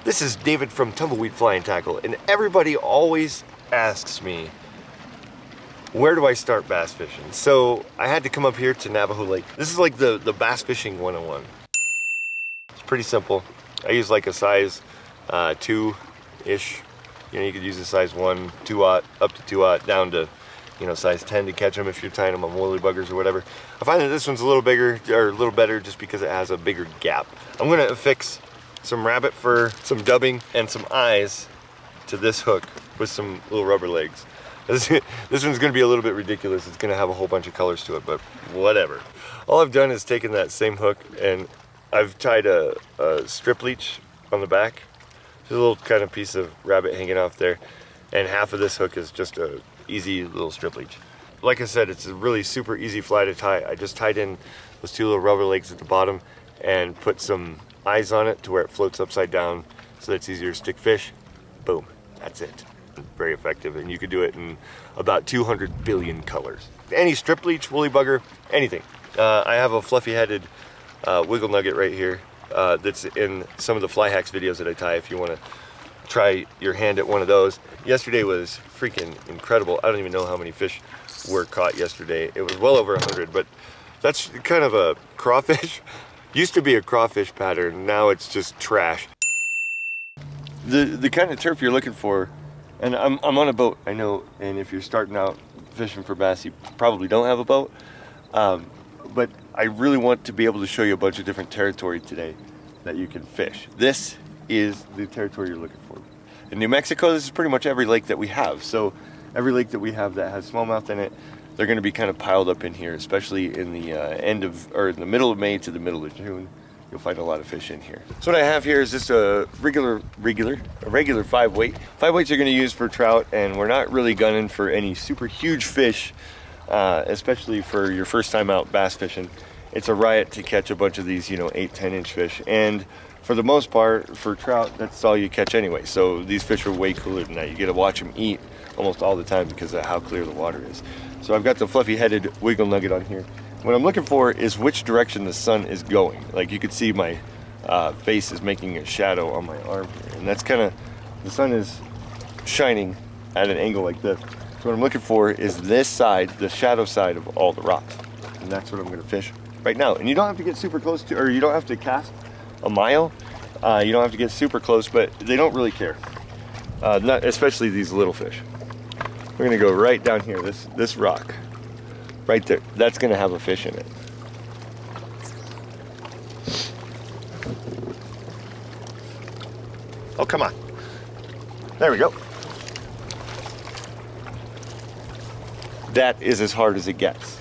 This is David from Tumbleweed Flying Tackle, and everybody always asks me, where do I start bass fishing? So I had to come up here to Navajo Lake. This is like the bass fishing 101. It's pretty simple. I use like a size 2-ish. You know, you could use a size 1, 2-aught, up to 2-aught, down to, you know, size 10 to catch them if you're tying them on woolly buggers or whatever. I find that this one's a little bigger, or a little better, just because it has a bigger gap. I'm gonna affix some rabbit fur, some dubbing, and some eyes to this hook with some little rubber legs. This one's gonna be a little bit ridiculous. It's gonna have a whole bunch of colors to it, but whatever. All I've done is taken that same hook and I've tied a strip leech on the back. There's a little kind of piece of rabbit hanging off there, and half of this hook is just a easy little strip leech. Like I said, it's a really super easy fly to tie. I just tied in those two little rubber legs at the bottom and put some eyes on it to where it floats upside down so that it's easier to stick fish. Boom, that's it. Very effective, and you could do it in about 200 billion colors. Any strip leech, woolly bugger, anything. I have a fluffy headed wiggle nugget right here that's in some of the fly hacks videos that I tie if you want to try your hand at one of those. Yesterday was freaking incredible. I don't even know how many fish were caught yesterday. It was well over 100, but that's kind of a crawfish. Used to be a crawfish pattern, now it's just trash. The kind of turf you're looking for, and I'm on a boat, I know, and if you're starting out fishing for bass, you probably don't have a boat, but I really want to be able to show you a bunch of different territory today that you can fish. This is the territory you're looking for. In New Mexico, this is pretty much every lake that we have. So every lake that we have that has smallmouth in it, they're going to be kind of piled up in here, especially in the in the middle of May to the middle of June. You'll find a lot of fish in here. So what I have here is just a regular 5-weight. 5-weights are going to use for trout, and we're not really gunning for any super huge fish, especially for your first time out bass fishing. It's a riot to catch a bunch of these, 8-10 inch fish, and for the most part, for trout, that's all you catch anyway. So these fish are way cooler than that. You get to watch them eat almost all the time because of how clear the water is. So I've got the fluffy headed wiggle nugget on here. What I'm looking for is which direction the sun is going. Like you could see my face is making a shadow on my arm here. And that's kind of, the sun is shining at an angle like this. So what I'm looking for is this side, the shadow side of all the rocks. And that's what I'm gonna fish right now. And you don't have to get super close to, or you don't have to cast a mile. You don't have to get super close, but they don't really care. Not especially these little fish. We're gonna go right down here, this rock. Right there, that's gonna have a fish in it. Oh, come on. There we go. That is as hard as it gets.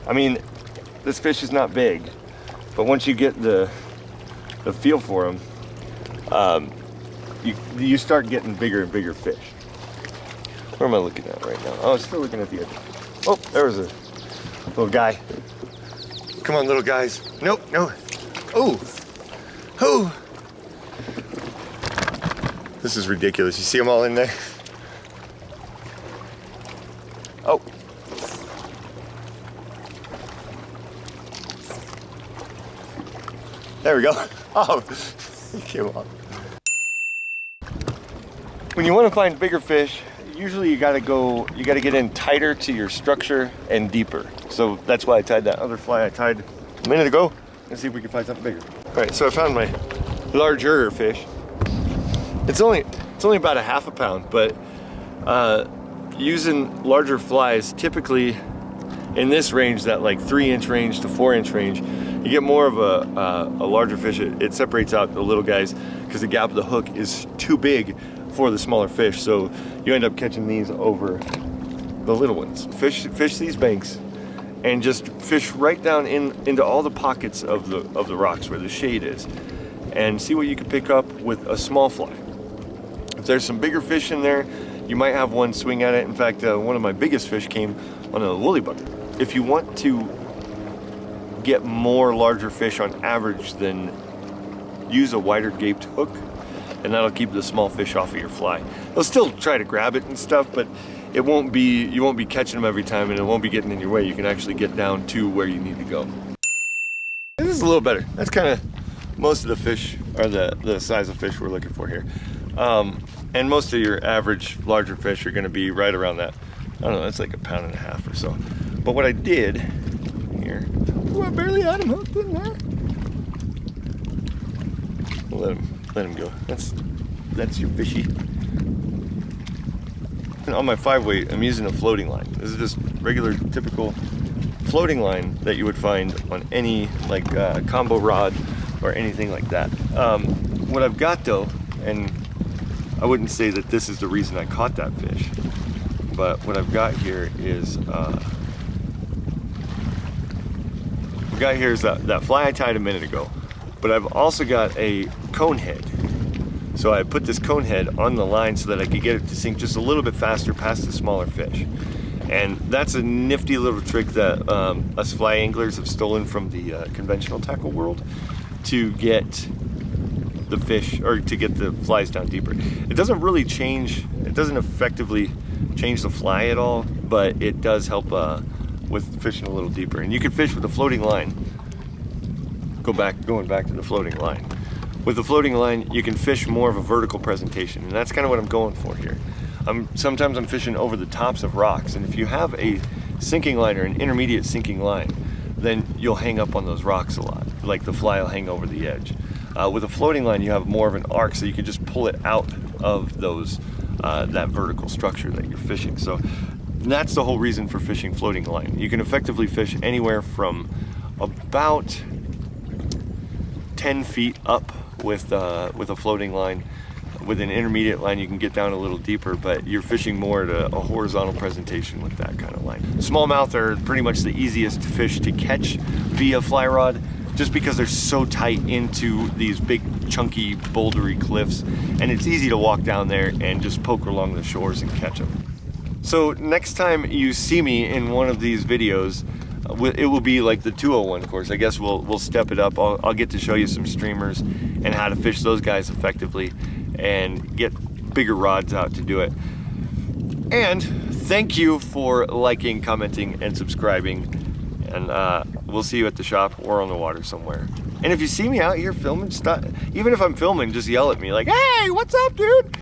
I mean, this fish is not big, but once you get the feel for them, you start getting bigger and bigger fish. Where am I looking at right now? Oh, I'm still looking at the edge. Oh, there was a little guy. Come on, little guys. Nope, no. Oh, oh. This is ridiculous. You see them all in there? Oh. There we go. Oh, he came off. When you want to find bigger fish, usually you gotta get in tighter to your structure and deeper. So that's why I tied that other fly I tied a minute ago. Let's see if we can find something bigger. All right, so I found my larger fish. It's only about a half a pound, but using larger flies, typically in this range, that like 3-inch range to 4-inch range, you get more of a larger fish. It separates out the little guys because the gap of the hook is too big for the smaller fish, so you end up catching these over the little ones. Fish these banks and just fish right down into all the pockets of the rocks where the shade is, and see what you can pick up with a small fly. If there's some bigger fish in there, you might have one swing at it. In fact, one of my biggest fish came on a woolly bugger. If you want to get more larger fish on average, then use a wider gaped hook, and that'll keep the small fish off of your fly. They'll still try to grab it and stuff, but you won't be catching them every time, and it won't be getting in your way. You can actually get down to where you need to go. This is a little better. That's kind of most of the fish are the size of fish we're looking for here. And most of your average larger fish are gonna be right around that. I don't know, that's like 1.5 pounds or so. But what I did here, ooh, I barely had him hooked in there. Let him go. That's your fishy. And on my 5-weight, I'm using a floating line. This is just regular, typical floating line that you would find on any like combo rod or anything like that. What I've got though, and I wouldn't say that this is the reason I caught that fish, but what I've got here is that fly I tied a minute ago, but I've also got a cone head. So I put this cone head on the line so that I could get it to sink just a little bit faster past the smaller fish. And that's a nifty little trick that us fly anglers have stolen from the conventional tackle world to get the fish, or to get the flies down deeper. It doesn't really change, it doesn't effectively change the fly at all, but it does help with fishing a little deeper. And you can fish with a floating line. Going back to the floating line. With the floating line, you can fish more of a vertical presentation, and that's kind of what I'm going for here. Sometimes I'm fishing over the tops of rocks, and if you have a sinking line or an intermediate sinking line, then you'll hang up on those rocks a lot, like the fly will hang over the edge. With a floating line, you have more of an arc, so you can just pull it out of those that vertical structure that you're fishing. So that's the whole reason for fishing floating line. You can effectively fish anywhere from about 10 feet up with a floating line. With an intermediate line, you can get down a little deeper, but you're fishing more at a horizontal presentation with that kind of line. Smallmouth are pretty much the easiest fish to catch via fly rod, just because they're so tight into these big chunky bouldery cliffs, and it's easy to walk down there and just poke along the shores and catch them. So next time you see me in one of these videos, it will be like the 201 course. I guess we'll step it up. I'll get to show you some streamers and how to fish those guys effectively and get bigger rods out to do it. And thank you for liking, commenting, and subscribing. And we'll see you at the shop or on the water somewhere. And if you see me out here filming stuff, even if I'm filming, just yell at me like, "Hey, what's up, dude?"